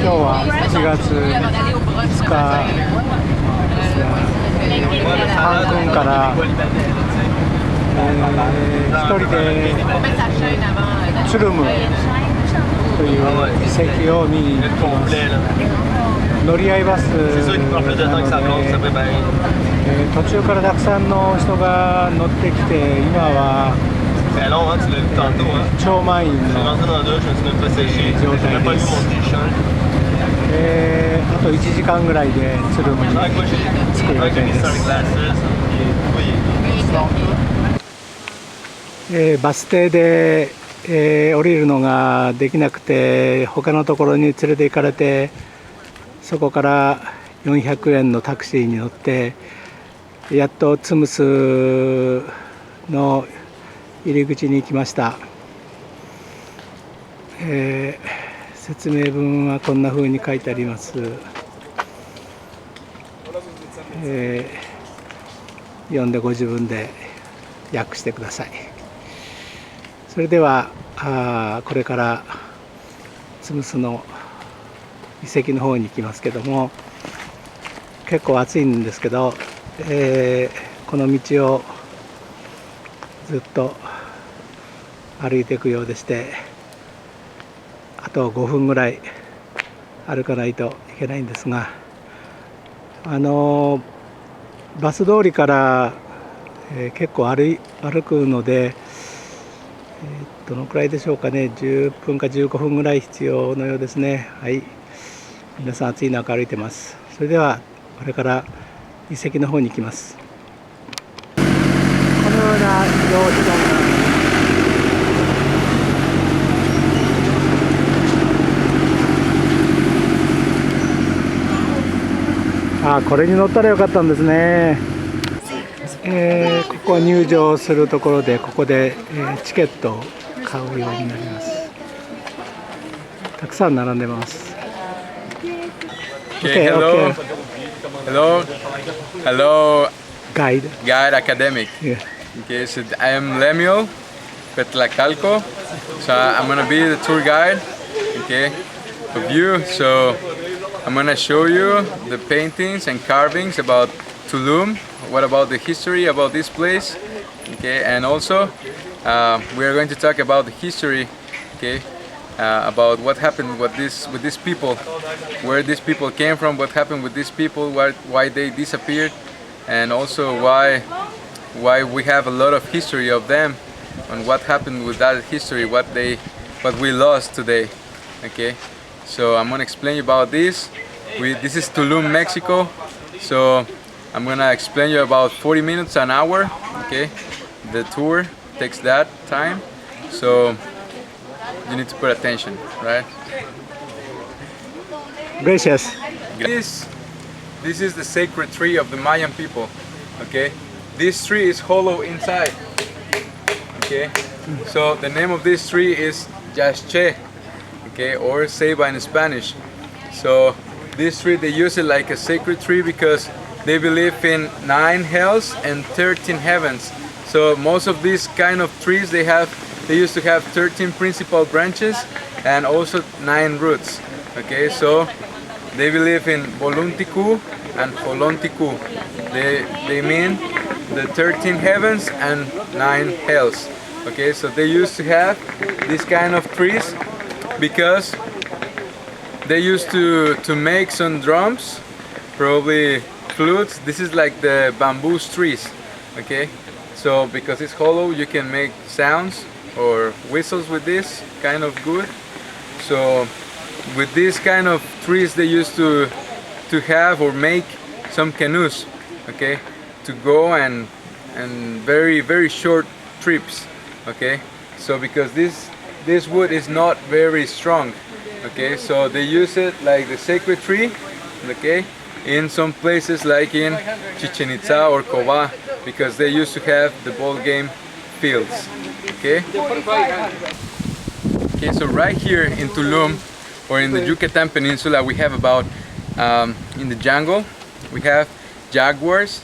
今日は8月2日ですが、カンクンから一人でツゥルムという遺跡を見に行きます。乗り合いバスなので、途中からたくさんの人が乗ってきて、今は超満員の状態です。あと1時間ぐらいでツルムに着く予定です。バス停で、降りるのができなくて、他のところに連れて行かれて、そこから400円のタクシーに乗ってやっとツムスの入り口に行きました。説明文はこんな風に書いてあります。読んでご自分で訳してください。それではこれからツムスの遺跡の方に行きますけども、結構暑いんですけど、この道をずっと歩いていくようでして、あと5分ぐらい歩かないといけないんですが、バス通りから、結構歩くので、どのくらいでしょうかね、10分か15分ぐらい必要のようですね。はい、皆さん暑い中歩いてます。それではこれから遺跡の方に行きます。このような移動手段が、これに乗ったらよかったんですね。ここは入場するところで、ここで、チケットを買うようになります。たくさん並んでます。Okay, hello. Hello. Guide Academic. Yeah. Okay, so I am Lemuel Petlacalco. So I'm gonna be the tour guide, okay, of you. So I'm gonna show you the paintings and carvings about Tulum. What about the history about this place? Okay, and also we are going to talk about the history. Okay. About what happened with these people, where these people came from, what happened with these people, why they disappeared, and also why we have a lot of history of them, and what happened with that history, what we lost today. Okay, so I'm gonna explain you about this. This is Tulum, Mexico. So I'm gonna explain you about 40 minutes, an hour. Okay, the tour takes that time. So you need to pay attention, right? Gracias. This is the sacred tree of the Mayan people. Okay, this tree is hollow inside. Okay, so the name of this tree is Yasche, okay, or ceiba in Spanish. So this tree, they use it like a sacred tree because they believe in 9 hells and 13 heavens. So most of these kind of trees, they used to have 13 principal branches and also 9 roots. Okay, so they believe in Voluntiku and Holontiku. They mean the 13 heavens and 9 hells. Okay, so they used to have this kind of trees because they used to make some drums, probably flutes. This is like the bamboo trees. Okay, so because it's hollow, you can make sounds or whistles with this kind of good. So with these kind of trees, they used to have or make some canoes, okay, to go and very, very short trips. Okay, so because this wood is not very strong, okay, so they use it like the sacred tree, okay, in some places like in Chichen Itza or Cobá, because they used to have the ball game fields. Okay, so right here in Tulum, or in the Yucatan Peninsula, we have about, in the jungle, we have jaguars,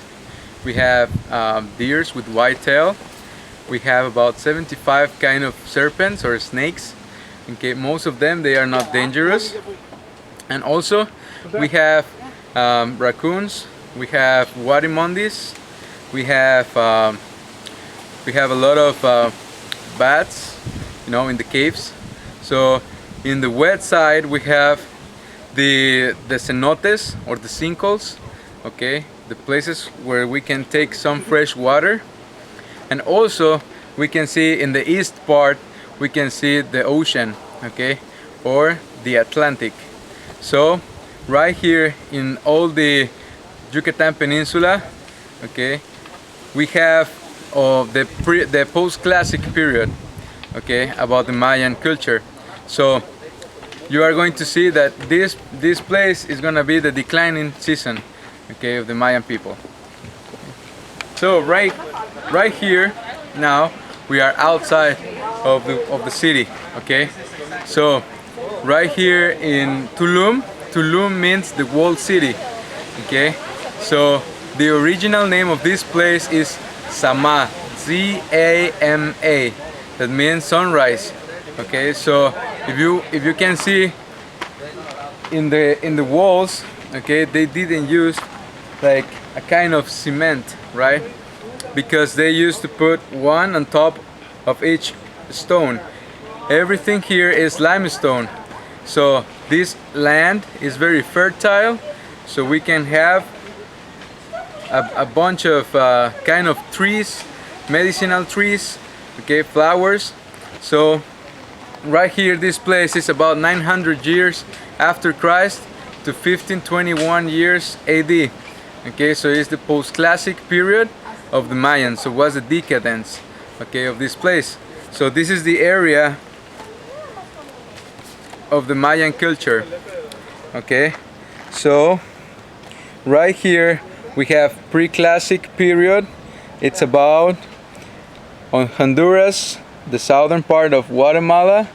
we have deers with white tail, we have about 75 kind of serpents or snakes. Okay, most of them, they are not dangerous. And also we have raccoons, we have warimondis, we have a lot of bats, you know, in the caves. So in the wet side we have the cenotes or the sinkholes, okay, the places where we can take some fresh water. And also we can see in the east part, we can see the ocean, okay, or the Atlantic. So right here in all the Yucatan Peninsula, okay, we have the post-classic period, okay, about the Mayan culture. So you are going to see that this place is going to be the declining season, okay, of the Mayan people. So right here now we are outside of the city, okay. So right here in Tulum means the walled city, okay. So the original name of this place is Zama, Z-A-M-A, that means sunrise, okay. So if you can see in the walls, okay, they didn't use like a kind of cement, right? Because they used to put one on top of each stone. Everything here is limestone. So this land is very fertile, so we can have a bunch of kind of trees, medicinal trees, okay, flowers. So right here, this place is about 900 years after Christ to 1521 years AD. Okay, so it's the post-classic period of the Mayans. So was the decadence, okay, of this place. So this is the area of the Mayan culture, okay. So right here we have pre-classic period. It's about on Honduras, the southern part of Guatemala,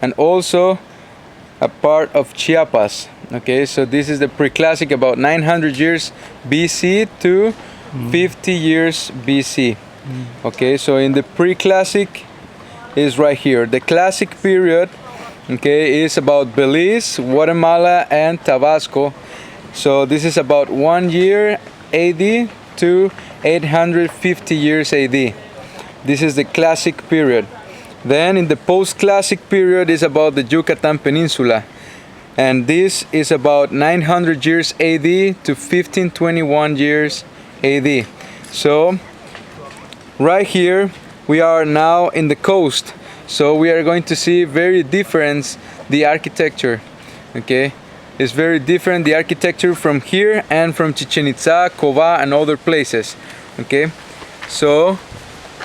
and also a part of Chiapas, okay. So this is the pre-classic, about 900 years BC to 50 years BC, okay. So in the pre-classic is right here. The classic period, okay, is about Belize, Guatemala, and Tabasco. So this is about 1 year AD to 850 years AD. This is the classic period. Then in the post-classic period is about the Yucatan Peninsula, and this is about 900 years AD to 1521 years AD. So right here we are now in the coast, so we are going to see very different the architecture, okay. It's very different the architecture from here and from Chichen Itza, Cova, and other places, okay. So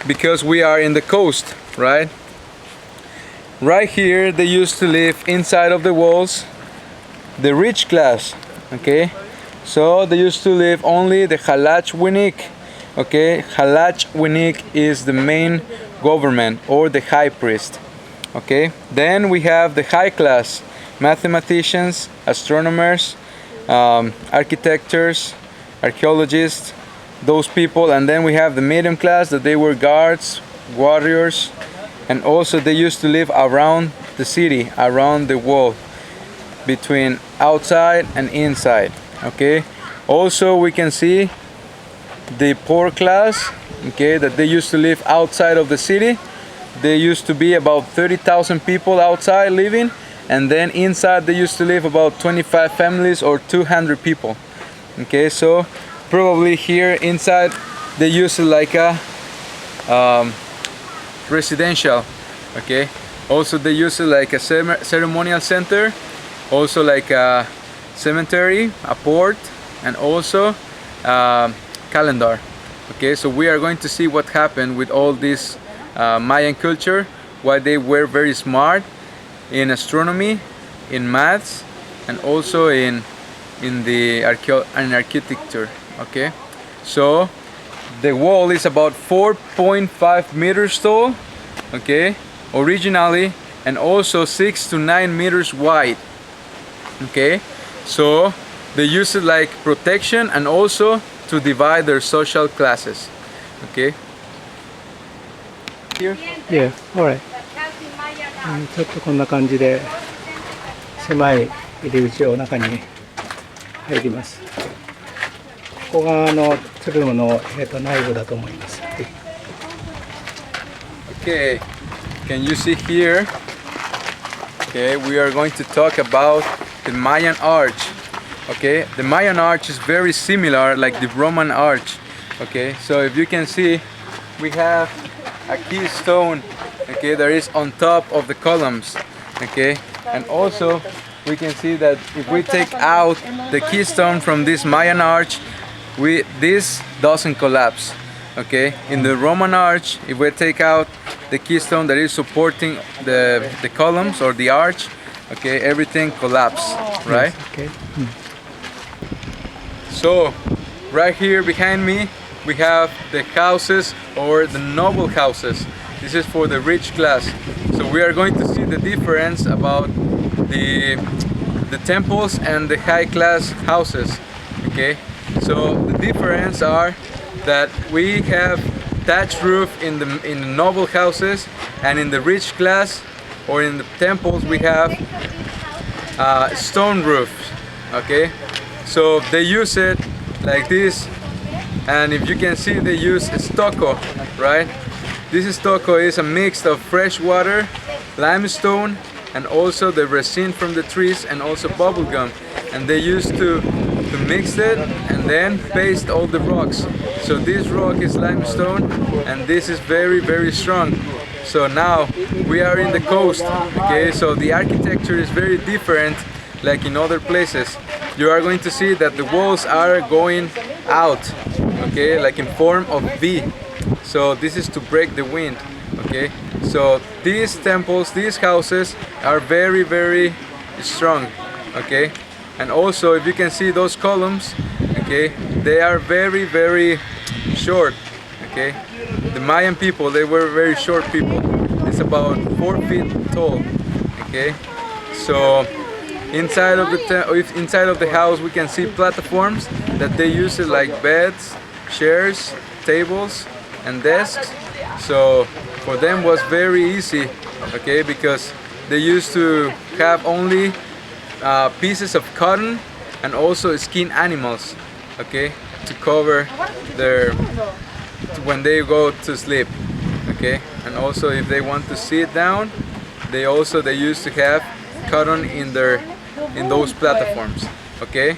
because we are in the coast, right? Right here they used to live inside of the walls the rich class, okay. So they used to live only the Halach Winik, okay. Halach Winik is the main government or the high priest, okay. Then we have the high class, mathematicians, astronomers, architects, archaeologists, those people. And then we have the medium class, that they were guards, warriors, and also they used to live around the city, around the wall, between outside and inside, okay. Also we can see the poor class, okay, that they used to live outside of the city. They used to be about 30,000 people outside living, and then inside they used to live about 25 families or 200 people, okay. So probably here inside they used like a residential, okay. Also they use it like a ceremonial center, also like a cemetery, a port, and also calendar, okay. So we are going to see what happened with all this Mayan culture, why they were very smart in astronomy, in maths, and also in the architecture, okay. So the wall is about 4.5 meters tall, okay, originally, and also 6 to 9 meters wide, okay. So they use it like protection and also to divide their social classes, okay. Here? Yeah, alright. ちょっとこんな感じで狭い入り口を中に入ります。ここがツルムの、内部だと思います。はい、Okay, can you see here? Okay, we are going to talk about the Mayan arch. Okay, the Mayan arch is very similar like the Roman arch. Okay, so if you can see, we have a keystone, okay, that is on top of the columns. Okay, and also we can see that if we take out the keystone from this Mayan arch, this doesn't collapse. Okay, in the Roman arch, if we take out the keystone that is supporting the columns or the arch, okay, everything collapses, right? Yes, okay. So right here behind me we have the houses or the noble houses. This is for the rich class. So we are going to see the difference about the temples and the high class houses. Okay, so the difference are that we have thatched roof in the noble houses, and in the rich class or in the temples we have stone roofs. Okay, so they use it like this, and if you can see, they use stucco, right? This stucco is a mix of fresh water, limestone, and also the resin from the trees, and also bubble gum, and they used to mix it and then paste all the rocks. So this rock is limestone, and this is very, very strong. So now we are in the coast. Okay, so the architecture is very different like in other places. You are going to see that the walls are going out, okay, like in form of V. So this is to break the wind. Okay, so these temples, these houses are very, very strong. Okay, and also if you can see those columns, okay, they are very, very short. Okay, the Mayan people, they were very short people. It's about 4 feet tall. Okay, so inside of the house we can see platforms that they use it like beds, chairs, tables, and desks. So for them was very easy, okay, because they used to have only pieces of cotton and also skin animals, okay, to cover when they go to sleep. Okay, and also if they want to sit down, they used to have cotton in those platforms. Okay,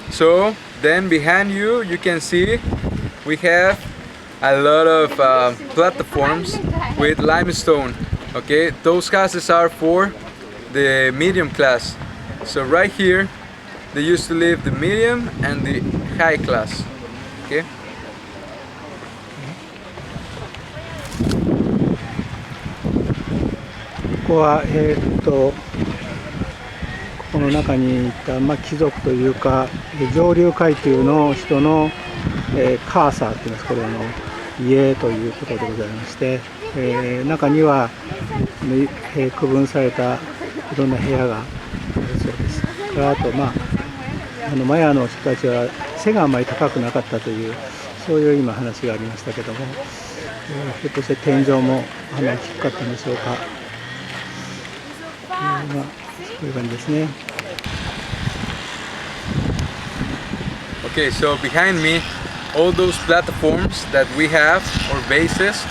so then behind you can see we have a lot of platforms with limestone. Okay, those houses are for the medium class. So right here they used to live the medium and the high class. Okay,ここはここの中にいた、貴族というか上流階級の人の、カーサーといいます、これ家ということでございまして、中には、区分されたいろんな部屋があるそうです。あとマヤの人たちは背があまり高くなかったという、そういう今話がありましたけども、ひょっとして天井も低かったんでしょうか。そういう感じですね。Okay, so behind me, all those platforms that we have, or bases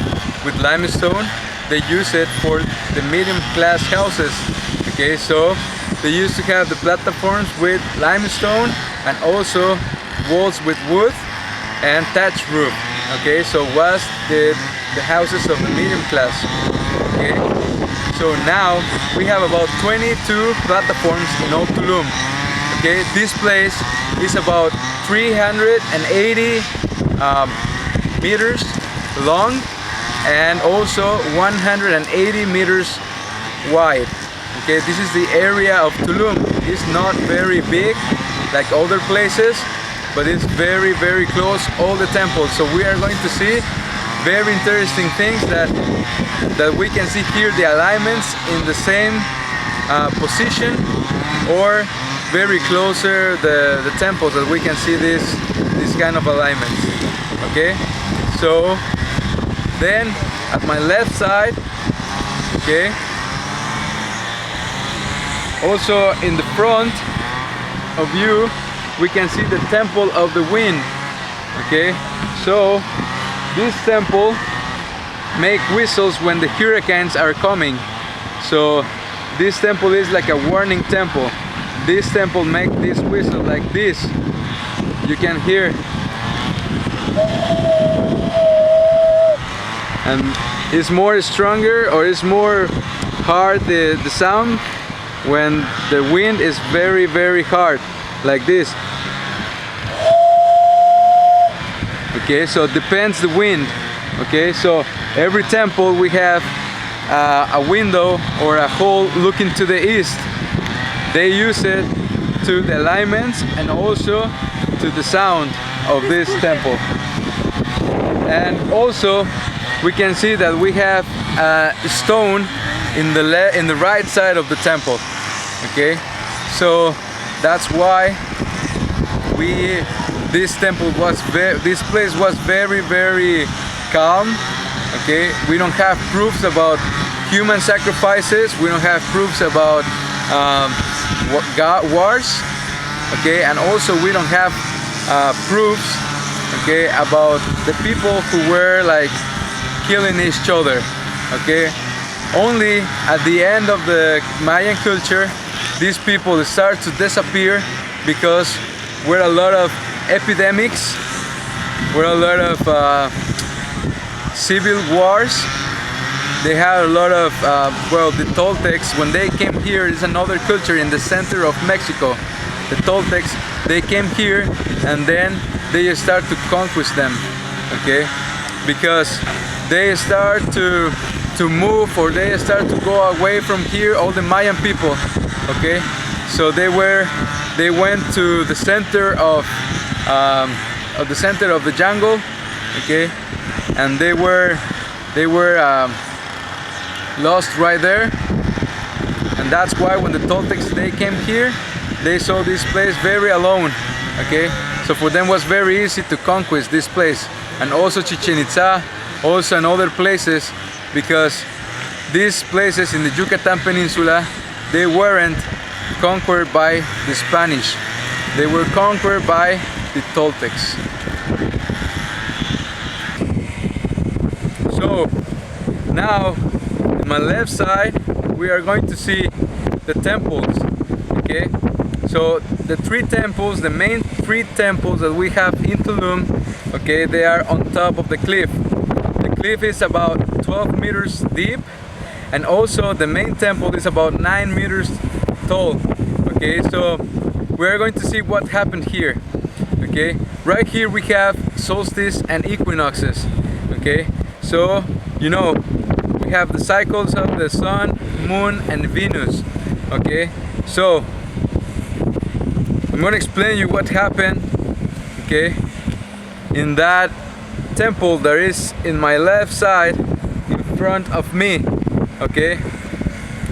with limestone, they use it for the medium class houses. Okay, so they used to have the platforms with limestone and also walls with wood and thatched roof. Okay, so was the houses of the medium class. Okay, so now we have about 22 platforms in all Tulum. Okay, this place is about 380 meters long and also 180 meters wide. Okay, this is the area of Tulum. It's not very big like other places, but it's very, very close all the temples. So we are going to see very interesting things that we can see here, the alignments in the same position, or very closer the temples that we can see this kind of alignments. Okay, so then at my left side, okay, Also in the front of you we can see the temple of the wind. Okay, so this temple make whistles when the hurricanes are coming. So this temple is like a warning temple. This temple make this whistle like this. You can hear. And it's more stronger, or it's more hard, the sound, when the wind is very, very hard, like this. Okay, so it depends the wind. Okay, so every temple we have a window or a hole looking to the east. They use it to the alignments and also to the sound of this temple. And also we can see that we have a stone in the right side of the temple. Okay, so that's why this place was very, very calm. Okay, we don't have proofs about human sacrifices. We don't have proofs about wars. Okay, and also we don't have proofs, okay, about the people who were like killing each other. Okay, only at the end of the Mayan culture these people start to disappear because were a lot of epidemics, were a lot of civil wars. They had a lot of well, the Toltecs, when they came here, is another culture in the center of Mexico. The Toltecs, they came here and then they start to conquest them. Okay, because they start to move, or they start to go away from here, all the Mayan people. Okay, so they went to the center of the jungle. Okay, and they were lost right there, and that's why when the Toltecs they came here, they saw this place very alone. Okay, so for them was very easy to conquest this place, and also Chichen Itza, also in other places, because these places in the Yucatan Peninsula, they weren't conquered by the Spanish, they were conquered by the Toltecs. So now in my left side we are going to see the temples. Okay, so the three temples, the main three temples that we have in Tulum, okay, they are on top of the cliff. The cliff is about 12 meters deep, and also the main temple is about 9 meters tall. Okay, so we're going to see what happened here. Okay, right here we have solstice and equinoxes. Okay, so you know we have the cycles of the sun, moon and Venus. Okay, so I'm going to explain you what happened, okay, in that temple that is in my left side in front of me. Okay,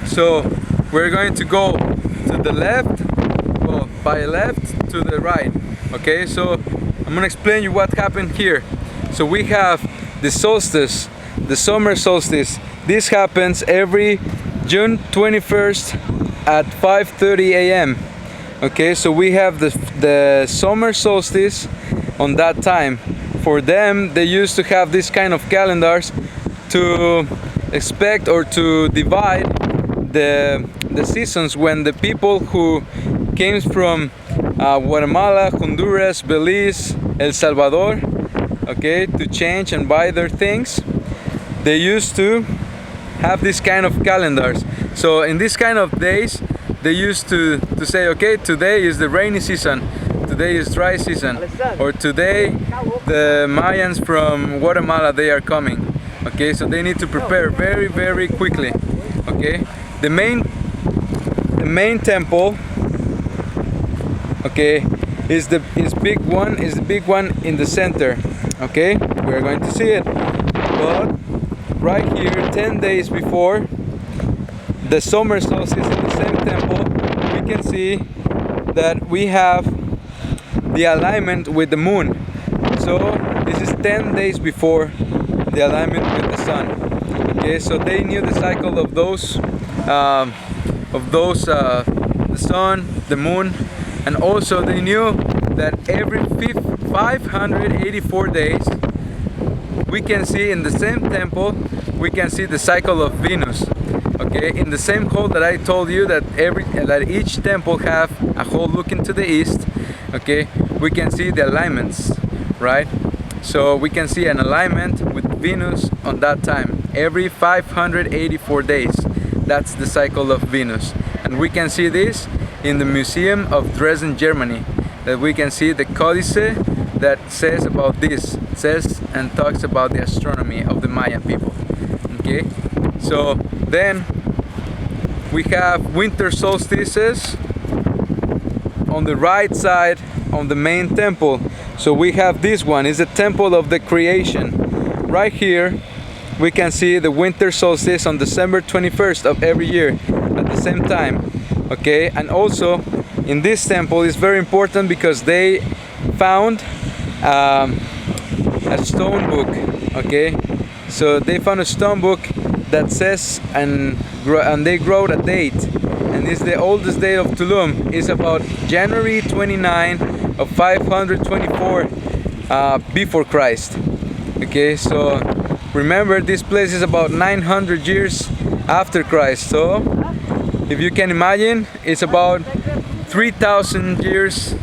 so we're going to go to the left, well, by left to the right. Okay, so I'm going to explain you what happened here. So we have the solstice, the summer solstice. This happens every June 21st at 5:30 a.m. Okay, so we have the summer solstice on that time. For them, they used to have this kind of calendars to expect or to divide the seasons when the people who came from Guatemala, Honduras, Belize, El Salvador, okay, to change and buy their things, they used to have this kind of calendars. So in this kind of days, they used to say, okay, today is the rainy season, today is dry season, or today the Mayans from Guatemala, they are coming. Okay, so they need to prepare very, very quickly. Okay, the main temple, okay, is the big one in the center. Okay, we are going to see it. But right here, 10 days before the summer solstice in the same temple, we can see that we have the alignment with the moon. So this is 10 days before the alignment with the sun. Okay, so they knew the cycle of those the sun, the moon, and also they knew that every 584 days we can see in the same temple, we can see the cycle of Venus. Okay, in the same hole that I told you that each temple have a hole looking to the east. Okay, we can see the alignments, right? So we can see an alignment with Venus on that time every 584 days. That's the cycle of Venus, and we can see this in the Museum of Dresden, Germany. That we can see the codice that says about this, says and talks about the astronomy of the Mayan people. Okay, so then we have winter solstices on the right side on the main temple. So we have this one, is the temple of the creation. Right here we can see the winter solstice on December 21st of every year at the same time. Okay, and also in this temple is very important because they found a stone book. Okay, so they found a stone book that says and they wrote a date, and it's the oldest date of Tulum. It's about January 29 of 524 before Christ. Okay, so remember this place is about 900 years after Christ. So if you can imagine, it's about 3,000 years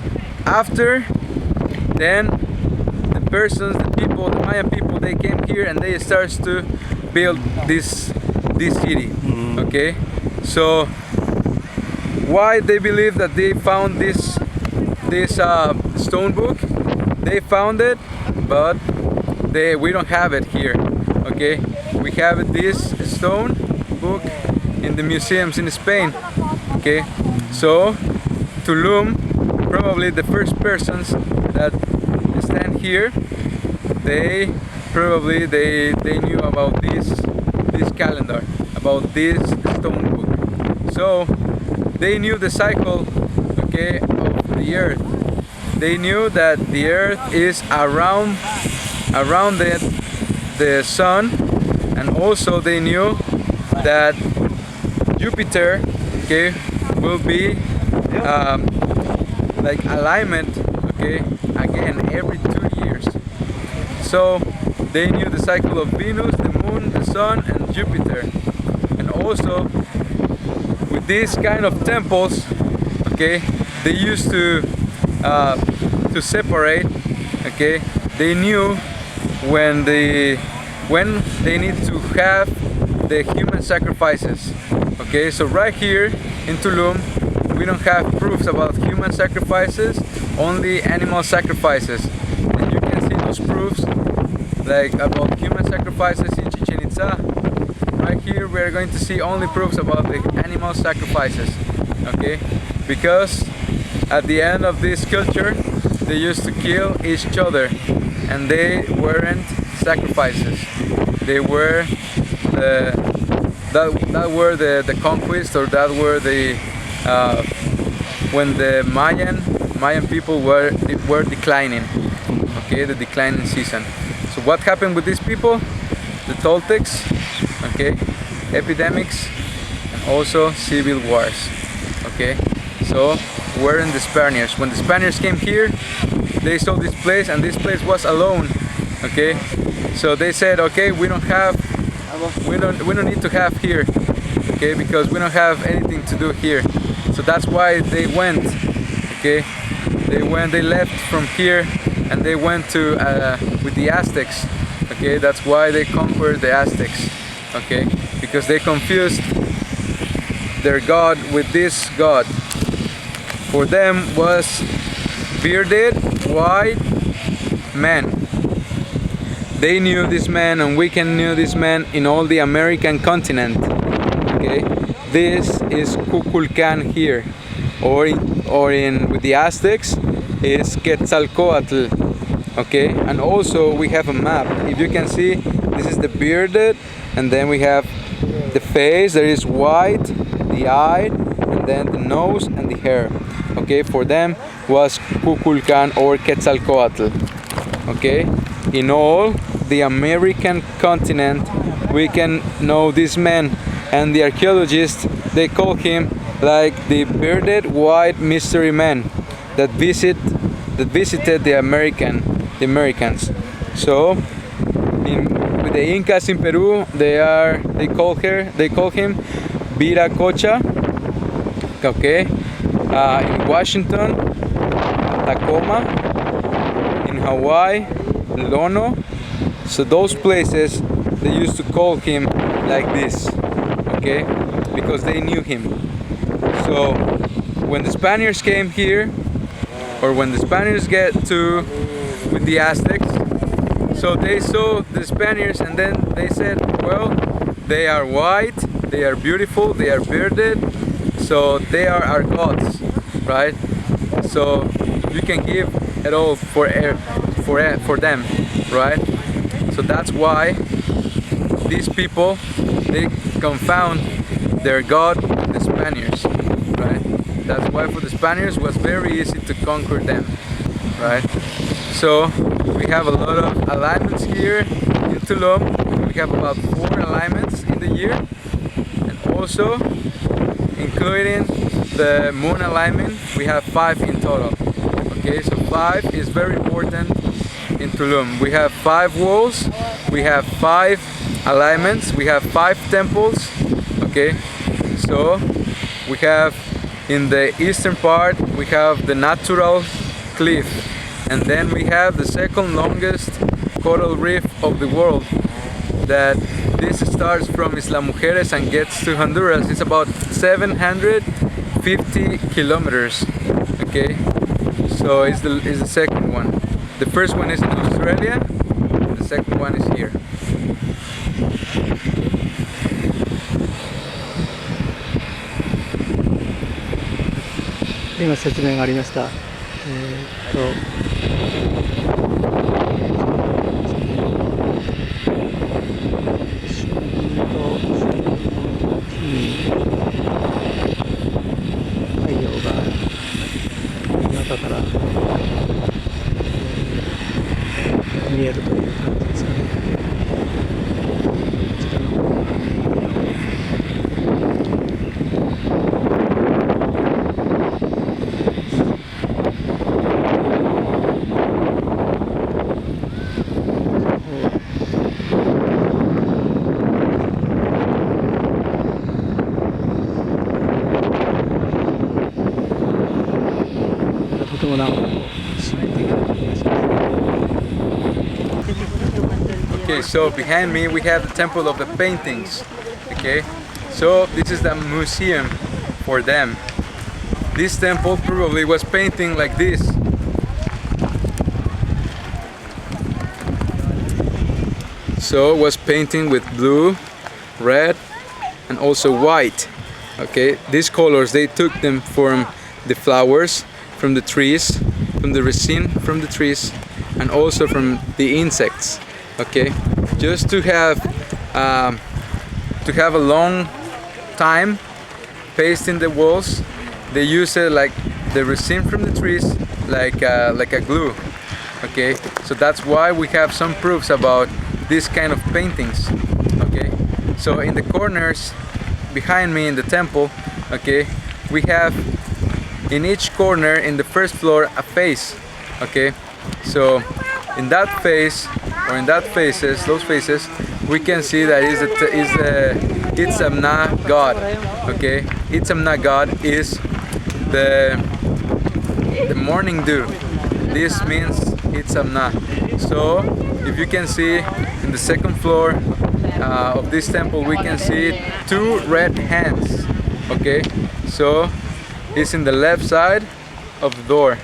after. Then the persons, the people, the Mayan people, they came here and they started to build this city. Okay, so why they believe that they found this stone book? They found it, but we don't have it here. Okay, we have this stone book in the museums in Spain. Okay, so Tulum, probably the first persons that stand here, they probably they knew about this calendar, about this stone book. So they knew the cycle, okay, of the earth. They knew that the earth is around the sun, and also they knew that Jupiter, okay, will be like alignment, okay, again every 2 years. So they knew the cycle of Venus, the moon, the sun, and Jupiter. And also with these kind of temples, okay, they used to separate. Okay, they knew when they need to have the human sacrifices. Okay, so right here in Tulum we don't have proofs about human sacrifices, only animal sacrifices. And you can see those proofs like about human sacrifices in Chichen Itza. Right here we are going to see only proofs about the animal sacrifices. Okay, because at the end of this culture they used to kill each other, and they weren't sacrifices. They were that were the conquest, or that were the when the Mayan people were declining. Okay, the declining season. So what happened with these people? The Toltecs, okay, epidemics, and also civil wars. Okay, so weren't the Spaniards. When the Spaniards came here, they saw this place, and this place was alone. Okay, so they said, okay, we don't need to have here. Okay, because we don't have anything to do here. So that's why they went. Okay, they left from here, and they went to with the Aztecs. Okay, that's why they conquered the Aztecs. Okay, because they confused their god with this god. For them was bearded white men. They knew this man, and we can knew this man in all the American continent. Okay, this is Kukulkan here, or with the Aztecs is Quetzalcoatl. Okay, and also we have a map. If you can see, this is the bearded, and then we have the face. There is white, the eye, and then the nose and the hair. Okay, for them was Kukulkan or Quetzalcoatl. Okay, in all the American continent we can know this man, and the archaeologists, they call him like the bearded white mystery man that visited the Americans. So with the Incas in Peru, they call him Viracocha. Okay, in Washington, Tacoma, in Hawaii, Lono. So those places they used to call him like this, okay, because they knew him. So when the Spaniards came here, or when the Spaniards get to with the Aztecs, so they saw the Spaniards and then they said, well, they are white, they are beautiful, they are bearded, so they are our gods, right? So you can give it all for them, right? So that's why these people, they confound their god with the Spaniards, right? That's why for the Spaniards it was very easy to conquer them, right? So we have a lot of alignments here in Tulum. We have about 4 alignments in the year, and also including the moon alignment, we have 5 in total. Okay, so 5 is very important in Tulum. We have 5 walls, we have 5 alignments, we have 5 temples. Okay, so we have in the eastern part we have the natural cliff, and then we have the second longest coral reef of the world, that this starts from Isla Mujeres and gets to Honduras. It's about 750 kilometers. Okay, so it's the second one. The first one is in Australia, and the second one is here. 今説明がありました。太陽が中から見えるという感じですかね。こちらの方とてもなんかこう神秘的な気がします。Okay, so behind me we have the Temple of the Paintings. Okay, so this is the museum for them. This temple probably was painting like this. So it was painting with blue, red, and also white. Okay, these colors they took them from the flowers, from the trees, from the resin from the trees, and also from the insects. Okay, just to have a long time pasting the walls, they use it like the resin from the trees, like a glue. Okay, so that's why we have some proofs about this kind of paintings. Okay, so in the corners behind me in the temple, okay, we have in each corner in the first floor a face. Okay, so in that face or in that faces, those faces, we can see that is Itzamna God. Okay, Itzamna God is the morning dew. This means Itzamna. So if you can see in the second floor of this temple, we can see 2 red hands. Okay, so it's in the left side of the door.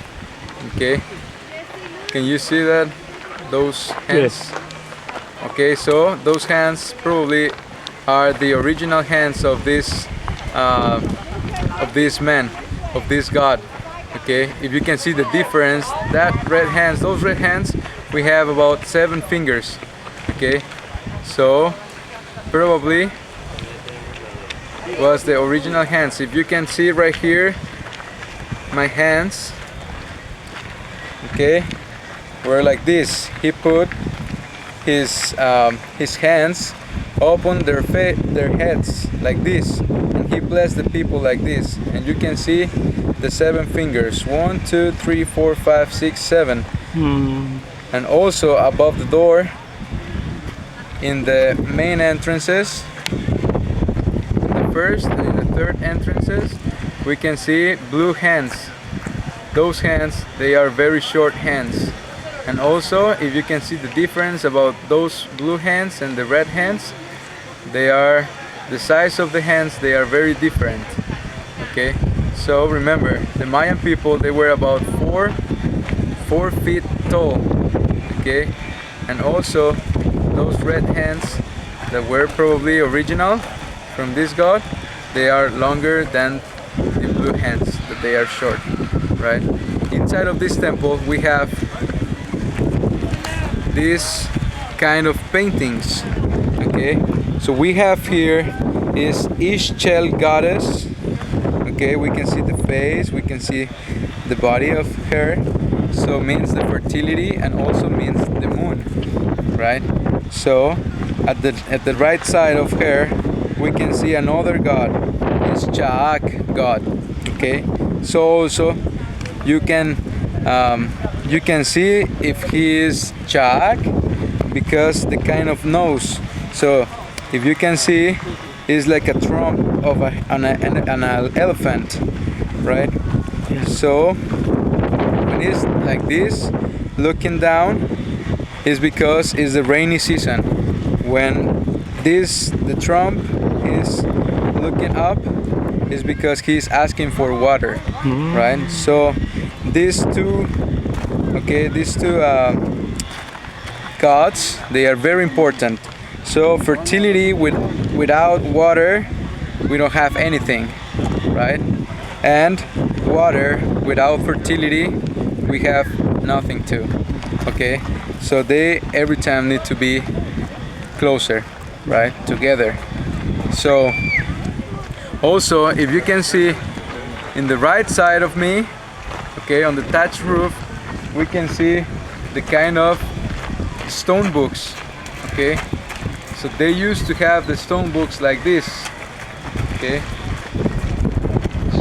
Okay, can you see that? Those hands? Yes. Okay, so those hands probably are the original hands of this man, of this god. Okay, if you can see the difference, that red hands, those red hands, we have about 7 fingers. Okay, so probably was the original hands. If you can see right here, my hands, okay, were like this. He put his hands upon their heads like this, and he bless the people like this. And you can see the 7 fingers, 1, 2, 3, 4, 5, 6, 7. And also above the door, in the main entrances, the first and the third entrances, we can see blue hands. Those hands, they are very short hands. And also, if you can see the difference about those blue hands and the red hands, they are the size of the hands, they are very different. Okay, so remember, the Mayan people, they were about 4 feet tall. Okay, and also those red hands that were probably original from this god, they are longer than the blue hands, that they are short, right? Inside of this temple we have this kind of paintings. Okay, so we have here is Ishchel goddess. Okay, we can see the face, we can see the body of her, so means the fertility and also means the moon, right? So at the right side of her we can see another god, is Chaak god. Okay, so also you can see if he is Chaak because the kind of nose. So if you can see, is like a trump of an elephant, right? Yeah. So when it's like this, looking down, is because it's the rainy season. When the trump is looking up, is because he's asking for water, right? So these two gods, they are very important. So fertility without water, we don't have anything, right? And water without fertility, we have nothing too. Okay, so they every time need to be closer, right, together. So also, if you can see in the right side of me, okay, on the thatched roof, we can see the kind of stone books. Okay, so they used to have the stone books like this. Okay,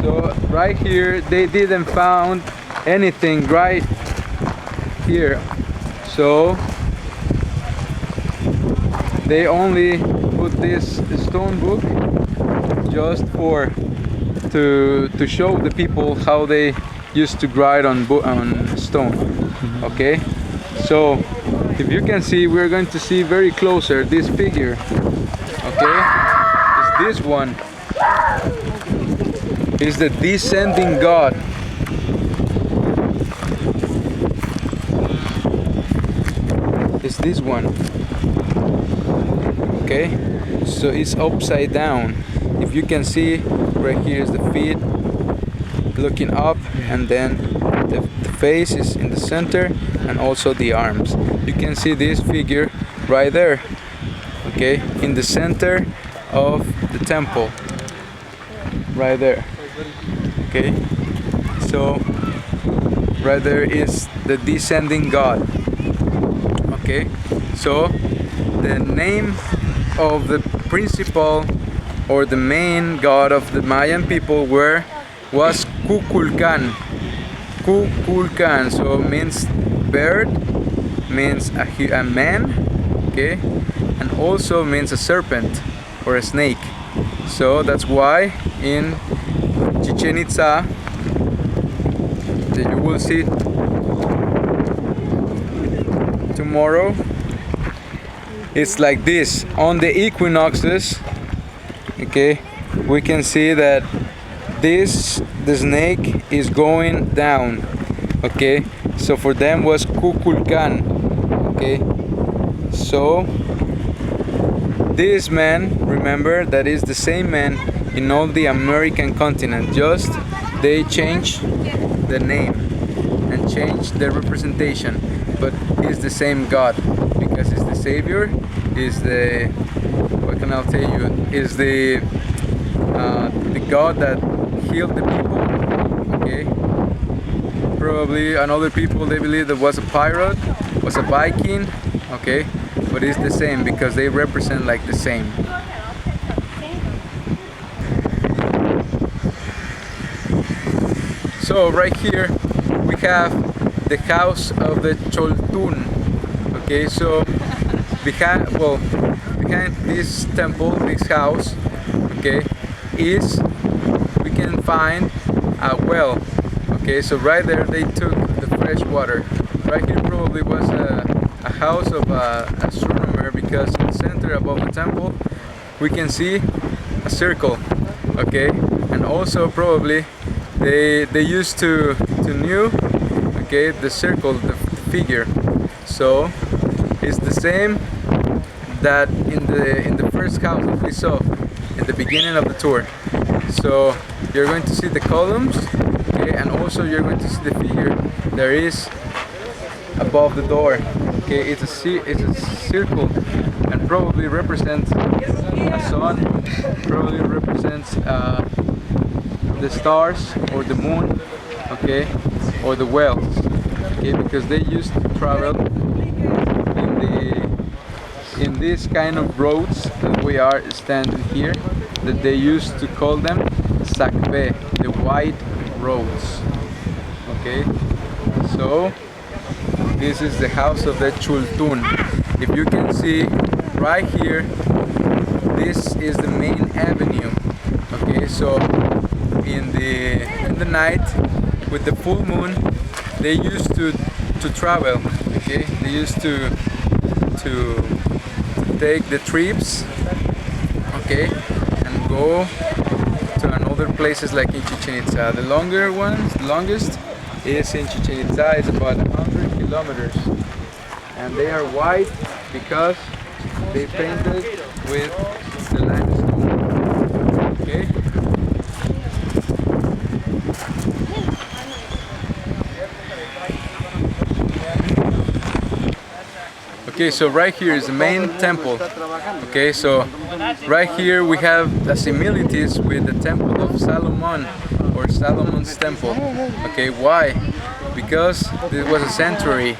so right here they didn't found anything right here, so they only put this stone book just to show the people how they used to write on stone. Okay, so if you can see, we're going to see very closer this figure. Okay, it's this one. It's the descending god. It's this one. Okay, so it's upside down. If you can see, right here is the feet looking up, and then the face is in the center, and also the arms. You can see this figure right there, okay, in the center of the temple, right there. Okay, so right there is the descending god. Okay, so the name of the principal or the main god of the Mayan people was Kukulkan. Kukulkan, so means bird, means a man, okay, and also means a serpent or a snake. So that's why in Chichen Itza, that you will see tomorrow, it's like this. On the equinoxes, okay, we can see that the snake is going down. Okay, so for them was Kukulkan. Okay, so this man, remember, that is the same man in all the American continent, just they changed the name and changed the representation, but it's the same God, because it's the Savior, is the, what can I tell you, is the God that healed the people. Okay, probably another people, they believe that was a pirate, was a Viking. Okay, but it's the same because they represent like the same. So right here we have the house of the Choltun. Okay, so behind this temple, this house, okay, is we can find a well. Okay, so right there they took the fresh water. Right here probably was a house of an astronomer, because in the center above the temple we can see a circle. Okay, and also probably they used to knew, okay, the circle, the figure. So it's the same that in the first house that we saw at the beginning of the tour. So you're going to see the columns, okay, and also you're going to see the figure there is above the door. Okay, it's a circle, and probably represents a sun, probably represents the stars or the moon, okay, or the whales, okay, because they used to travel in these kind of roads that we are standing here, that they used to call them Sakbe, the white roads. Okay, so this is the house of the Chultun. If you can see right here, this is the main avenue. Okay, so in the night with the full moon, they used to travel. Okay, they used to take the trips, okay, and go to another places like in Chichen Itza. The longest is in Chichen Itza. It's about 100 kilometers, and they are white because they painted with the limestone. Okay. Okay, so right here is the main temple. Okay, so right here we have the similarities with the temple of Solomon, or Solomon's temple. Okay, why? Because this was a sanctuary.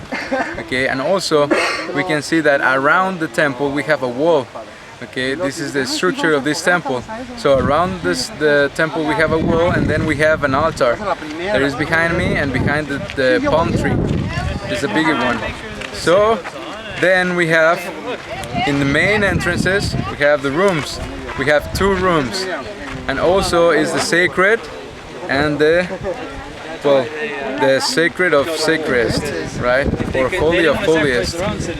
Okay, and also we can see that around the temple we have a wall. Okay, this is the structure of this temple. So around the temple we have a wall, and then we have an altar. There is behind me, and behind the palm tree is a bigger one. So then we have, in the main entrances, we have the rooms. We have 2 rooms, and also is the sacred and the sacred of sacredest, right? Or holy of holiest.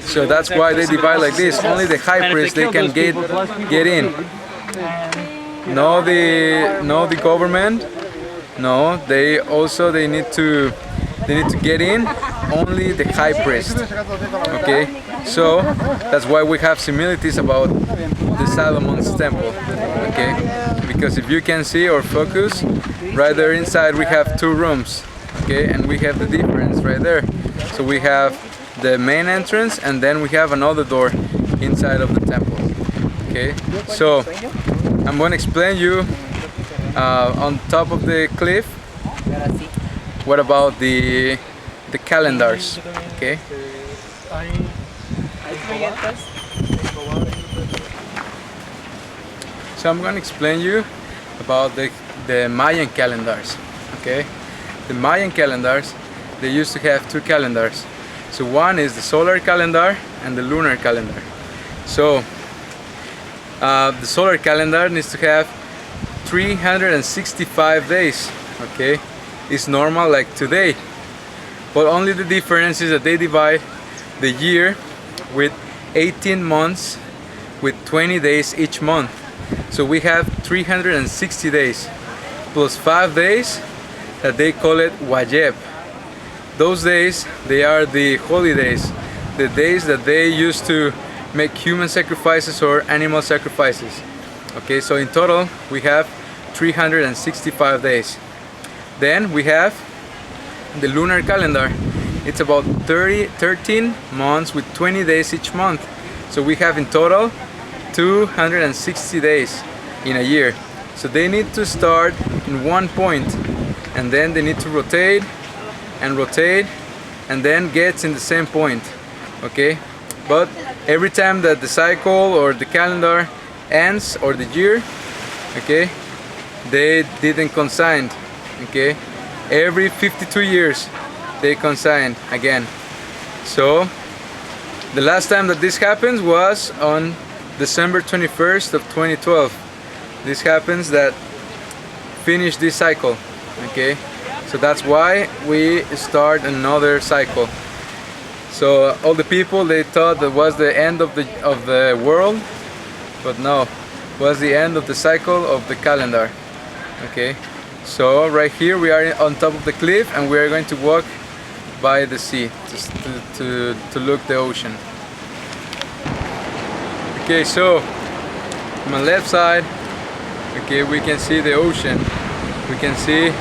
So that's why they divide like this. Only the high priest they can get in. No the government. No, they need to get in. Only the high priest. Okay, so that's why we have similarities about the Solomon's temple. Okay, because if you can see or focus, right there inside we have 2 rooms. Okay, and we have the difference right there. So we have the main entrance, and then we have another door inside of the temple. Okay, so I'm going to explain you on top of the cliff. What about the calendars? Okay. So I'm going to explain you about the Mayan calendars. Okay. The Mayan calendars, they used to have 2 calendars. So one is the solar calendar and the lunar calendar. So the solar calendar needs to have 365 days. Okay, it's normal like today, but only the difference is that they divide the year with 18 months with 20 days each month. So we have 360 days plus 5 days that they call it Wajeb. Those days, they are the holidays, the days that they used to make human sacrifices or animal sacrifices. Okay, so in total we have 365 days. Then we have the lunar calendar. It's about 13 months with 20 days each month. So we have in total 260 days in a year. So they need to start in one point, and then they need to rotate and rotate, and then get in the same point. Okay, but every time that the cycle or the calendar ends, or the year, okay, they didn't consign. Okay, every 52 years they consign again. So the last time that this happens was on December 21st of 2012. This happens that finish this cycle, okay? So that's why we start another cycle. So all the people, they thought that was the end of the world, but no, it was the end of the cycle of the calendar. Okay, so right here we are on top of the cliff, and we are going to walk by the sea to look the ocean. Okay, so on my left side, okay, we can see the ocean. We can see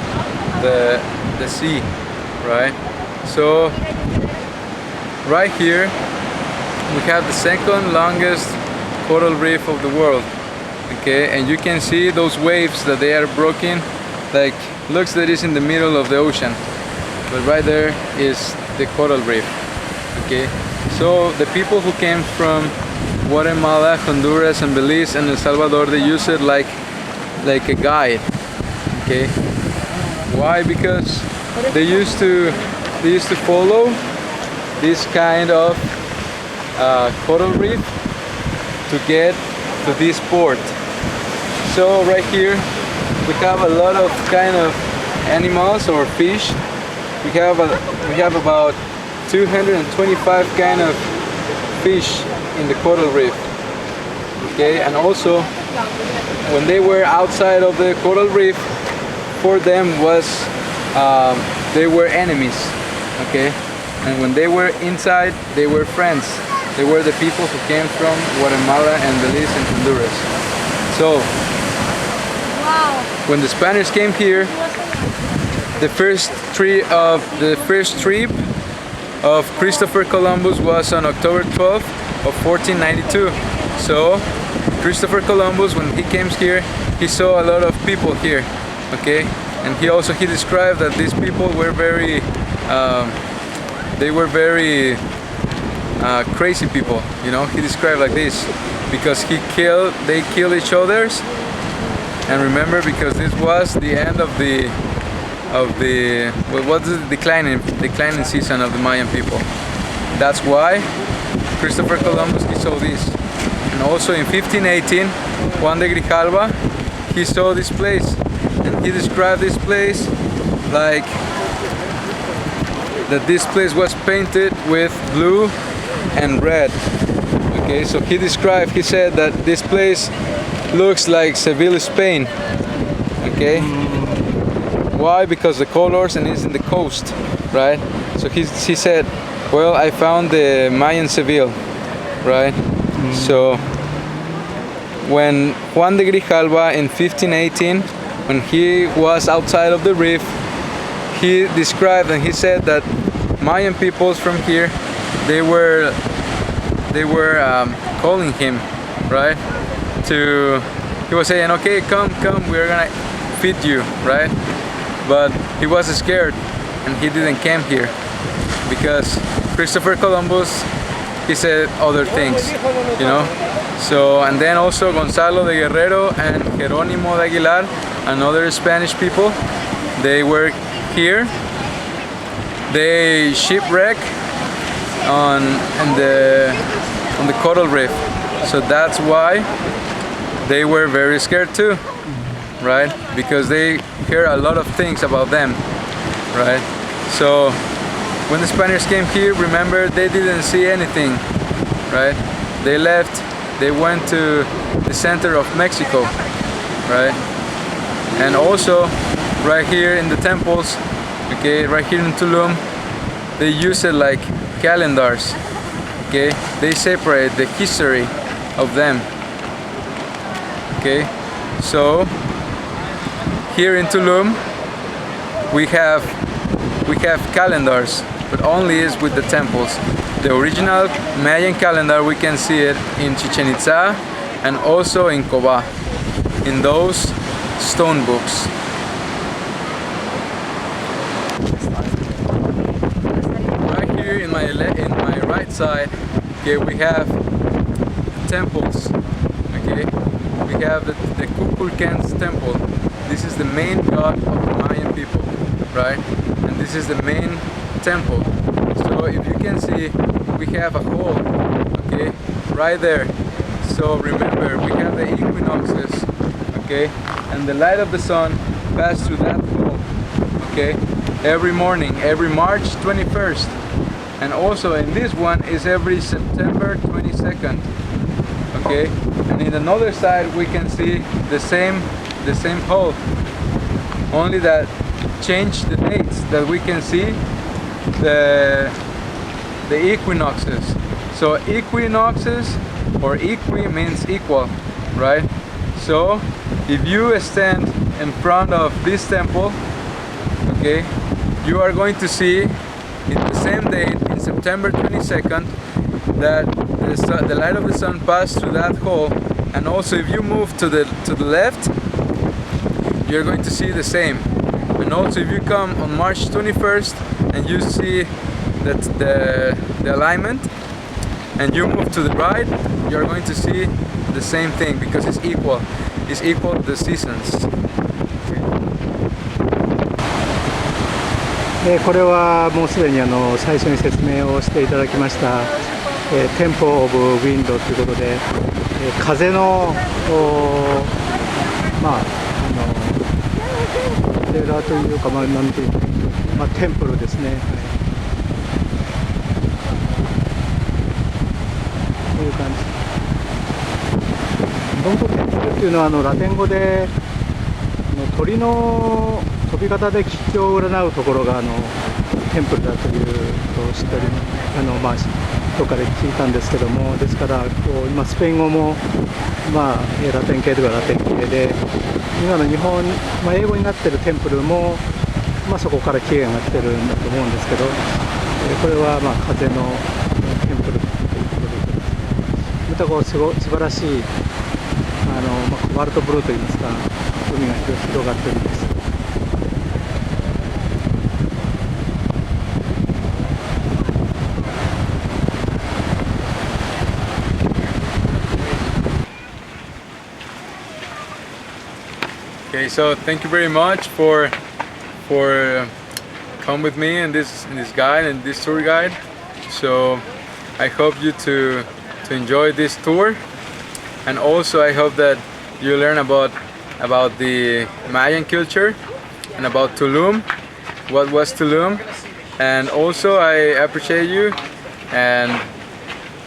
the sea, right? So right here we have the second longest coral reef of the world, okay, and you can see those waves that they are broken, like looks that is in the middle of the ocean, but right there is the coral reef. Okay, so the people who came from Guatemala, Honduras, and Belize, and El Salvador, they use it like a guide. Okay, why? Because they used to follow this kind of coral reef to get to this port. So right here we have a lot of kind of animals or fish. We have about 225 kind of fish in the coral reef. Okay, and also when they were outside of the coral reef, for them was they were enemies. Okay, and when they were inside, they were friends. They were the people who came from Guatemala and Belize and Honduras. So when the Spaniards came here, the first trip of Christopher Columbus was on October 12th of 1492. So Christopher Columbus, when he came here, he saw a lot of people here. Okay, and he described that these people were very crazy people, you know. He described like this because they killed each others. And remember, because this was the end of the declining season of the Mayan people. That's why Christopher Columbus, he saw this. And also in 1518, Juan de Grijalva, he saw this place, and he described this place like that this place was painted with blue and red. Okay, so he said that this place looks like Seville, Spain. Okay, why? Because the colors, and it's in the coast, right? So he said, well, I found the Mayan Seville, right? So when Juan de Grijalva in 1518, when he was outside of the reef, he described and he said that Mayan peoples from here, they were calling him, right? He was saying, okay, come, we're gonna feed you, right? But he was scared and he didn't come here because Christopher Columbus, he said other things, you know. So, and then also Gonzalo de Guerrero and Jerónimo de Aguilar, another Spanish people, they were here. They shipwrecked on the coral reef. So that's why they were very scared too, right? Because they hear a lot of things about them, right? So when the Spaniards came here, remember, they didn't see anything, right? They left, they went to the center of Mexico, right? And also right here in the temples, okay, right here in Tulum, they use it like calendars. Okay, they separate the history of them. Okay, so here in Tulum we have calendars, but only is with the temples. The original Mayan calendar, we can see it in Chichen Itza and also in Cobá, in those stone books. Right here in my right side, okay, we have temples. Okay, we have the Kukulkan's temple. This is the main god of the Mayan people. right? And this is the main temple. So if you can see, we have a hole, okay, right there. So remember, we have the equinoxes, okay, and the light of the sun passes through that hole, okay, every morning, every March 21st. And also in this one is every September 22nd, okay. And in another side we can see the same hole, only that change the dates that we can see the equinoxes. So equinoxes, or equi means equal, right? So if you stand in front of this temple, okay, you are going to see in the same date, in September 22nd, that the light of the sun passed through that hole. And also if you move to the left, you're going to see the same. And also if you come on March 21st and you see that the alignment, and you move to the right, you're going to see the same thing, because it's equal to the seasons. これはもうすでに最初に説明をしていただきました、テンポ・オブ・ウィンドということで、風のテーラーというか、なんていうか、テンプルですね。こういう感じ。もともとテンプルっていうのはラテン語で鳥の飛び方で吉祥を占うところがテンプルだということを知っておりどっかで聞いたんですけども、ですから今スペイン語もラテン系とかラテン系で、今の日本、英語になってるテンプルも、そこから起源が来てるんだと思うんですけど、これは風のテンプルということで、また素晴らしいコバルトブルーといいますか、海が広がっているんです。Okay, so thank you very much for come with me in this guide and this tour guide. So I hope you to enjoy this tour, and also I hope that you learn about the Mayan culture and about Tulum, what was Tulum, and also I appreciate you, and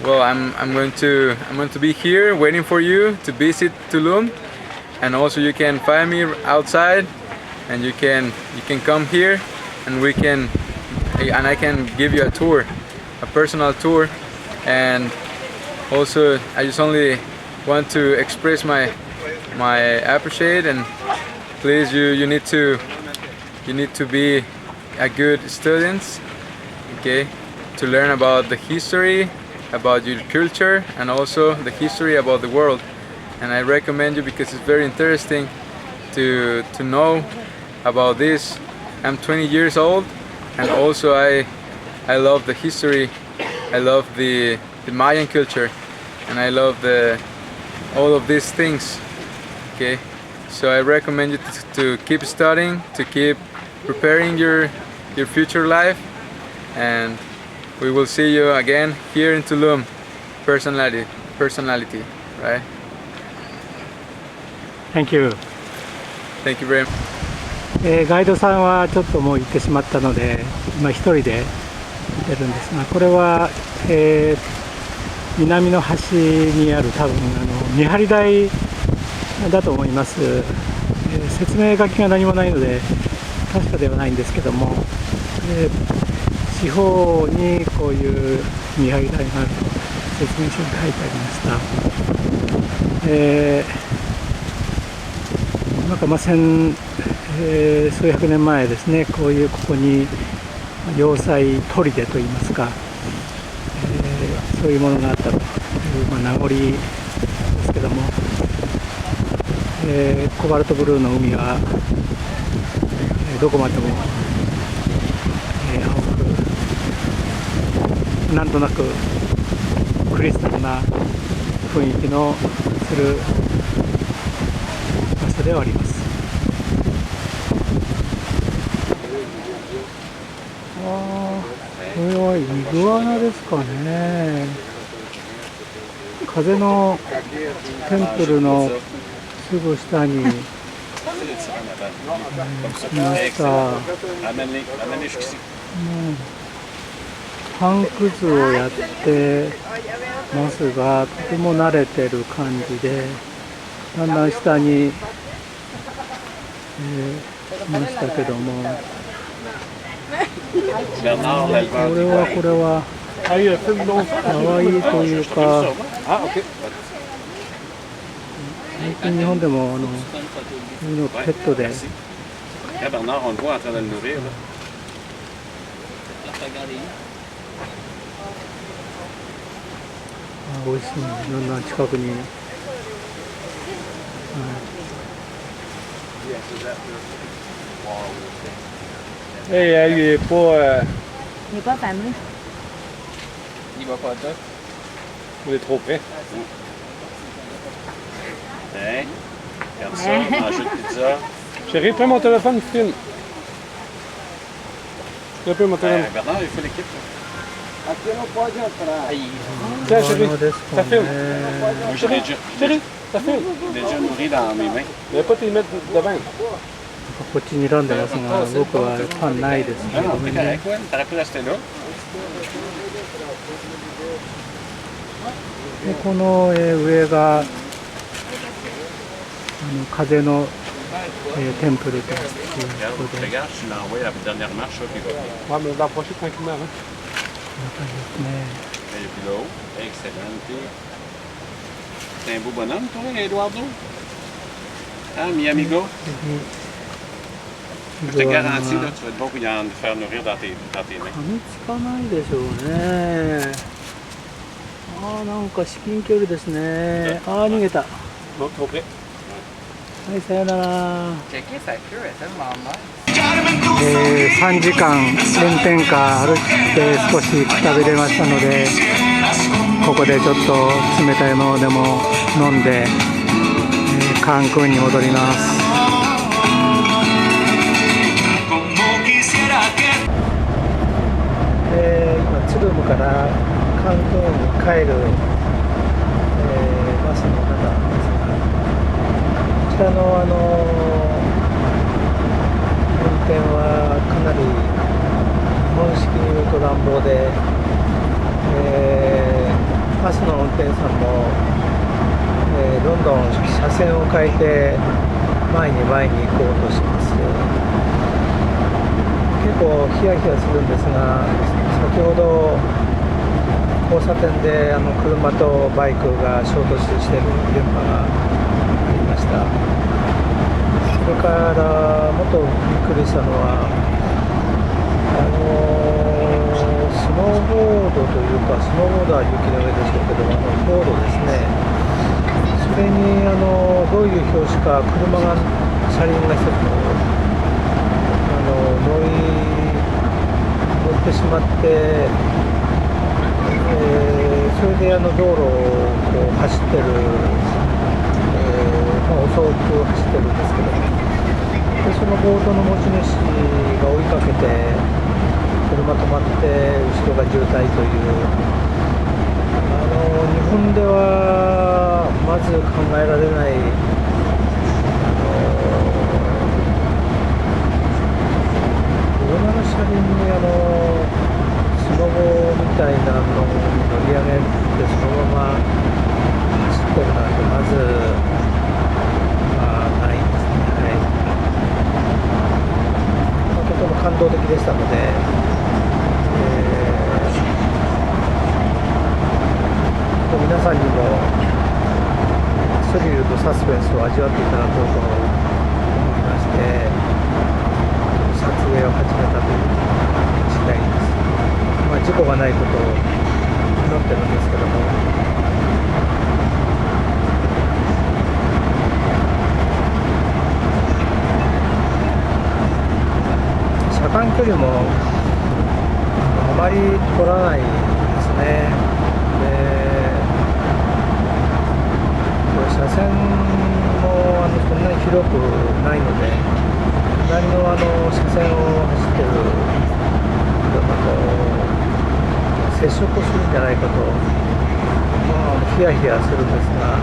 well, I'm going to be here waiting for you to visit Tulum. And also you can find me outside, and you can come here, and I can give you a tour, a personal tour. And also I just only want to express my appreciate, and please you need to be a good student, okay, to learn about the history, about your culture, and also the history about the world. And I recommend you because it's very interesting to know about this. I'm 20 years old, and also I love the history. I love the Mayan culture, and I love all of these things. Okay, so I recommend you to keep studying, to keep preparing your future life, and we will see you again here in Tulum. Personality, right? Thank you. Thank you very much. ガイドさんはちょっともう行ってしまったので、今一人で見てるんですが、これは、南の端にある多分見張り台だと思います。説明書きが何もないので確かではないんですけども、四方にこういう見張り台があると説明書に書いてありました。なんか数百年前ですね、ここに要塞砦といいますか、そういうものがあったという、名残ですけども、コバルトブルーの海は、どこまでも、青く、なんとなくクリスタルな雰囲気のする場所ではあります。これはイグアナですかね。風のテンプルのすぐ下に、来ました。パンくずをやってますが、とても慣れてる感じで、だんだん下に、来ましたけども、これは可愛いというか、最近日本でもそういうのをペットで。美味しそうにだんだん近くに、Il est pas. Il n'est pas fameux. Il va pas là. Il est trop près. Hey, regarde ça, manger de pizza. Chérie, prends mon téléphone, filme. Prends mon téléphone. Bernard, il fait l'équipe. Tiens, chérie, ça filme. Moi, je l'ai déjà, Chérie, ça filme. déjà nourri dans mes mains. Il ne va pas te les mettre devant. こっちに睨んでますが、僕はパンないですね。 Non, ご non, め t'es んね。 correct, ouais. T'aurais pu rester là. でこの上が風のテンプルというこ Regarde, とで、 regarde, je l'ai envoyé la dernière marche, ça, puis il va bien. Ouais, mais l'approcher tranquillement. Hein. こんな感じですね。 Et puis là-haut, excellent. T'es un beau bonhomme, toi, Eduardo? Ah, mi amigo? Je te garantis, là, tu vas être bon pour y en faire nourrir dans tes mains. 噛みつかないでしょうね。なんか至近距離ですね。逃げた。 Non, trop près. はい、さよなら。 Checker sa queue est tellement mince. 3時間炎天下歩いて少しくたびれましたので、ここでちょっと冷たいものでも飲んで、カンクンに戻ります。今ツルムからカンクンに帰る、バスの中なんですが、こちらの運転はかなり日本式に言うと乱暴で、バスの運転手さんも、どんどん車線を変えて前に行こうとします。結構ヒヤヒヤするんですが、先ほど交差点で車とバイクが衝突している現場がありました。それからもっとびっくりしたのはスノーボードというか、スノーボードは雪の上でしょうけどボードですね。それにどういう拍子か車輪が一つ乗ってしまって、それで道路を走ってる、遅く走ってるんですけど、でそのボードの持ち主が追いかけて車止まって後ろが渋滞という、日本ではまず考えられない車の車輪にスノボみたいなのを乗り上げてそのまま走ってるなんてまずないですね。はい。とても感動的でしたので、皆さんにもスリルとサスペンスを味わっていただこうと思いまして、撮影を始めたという次第です。事故がないことを祈ってるんですけども、車間距離もあまり取らないですね。車線もそんなに広くないので、隣の車線を走ってる車接触をするんじゃないかと、ヒヤヒヤするんですが、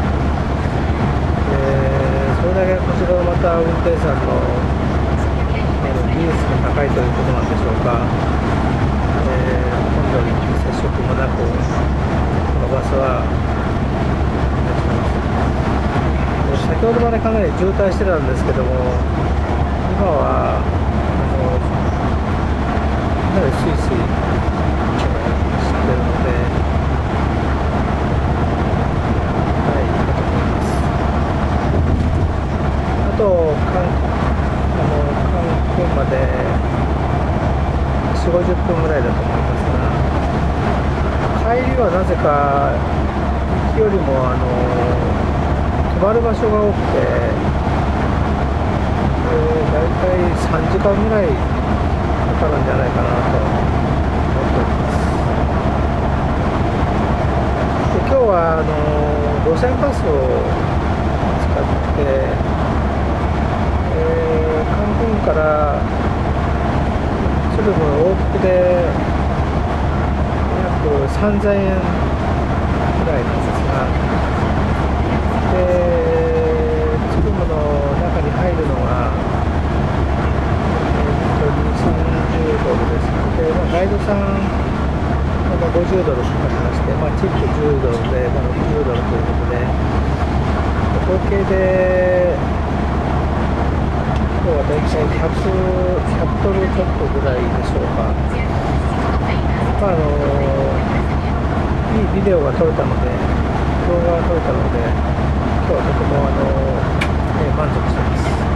それだけこちらはまた運転手さんの技術が高いということなんでしょうか、ほとんど接触もなくこのバスは走ってます。先ほどまでかなり渋滞してたんですけども、今はかなりスイスイ走ってるので、はい、いいかと思います。あとカンクンまで4、50分ぐらいだと思いますが、帰りはなぜか行きよりも泊まる場所が多くて、だいたい3時間ぐらいかかるんじゃないかなと思っております。で、今日は路線バスを使って、カンクンからツルム往復で約3000円ぐらいなんですが、ツルムの中に入るのが20ドルですので、ガイドさん50ドルかかりまして、チップ10ドルで60ドルということで、合計で今日は大体100ドルちょっとぐらいでしょうか。いいビデオが撮れたので、動画が撮れたので、今日はとても満足しています。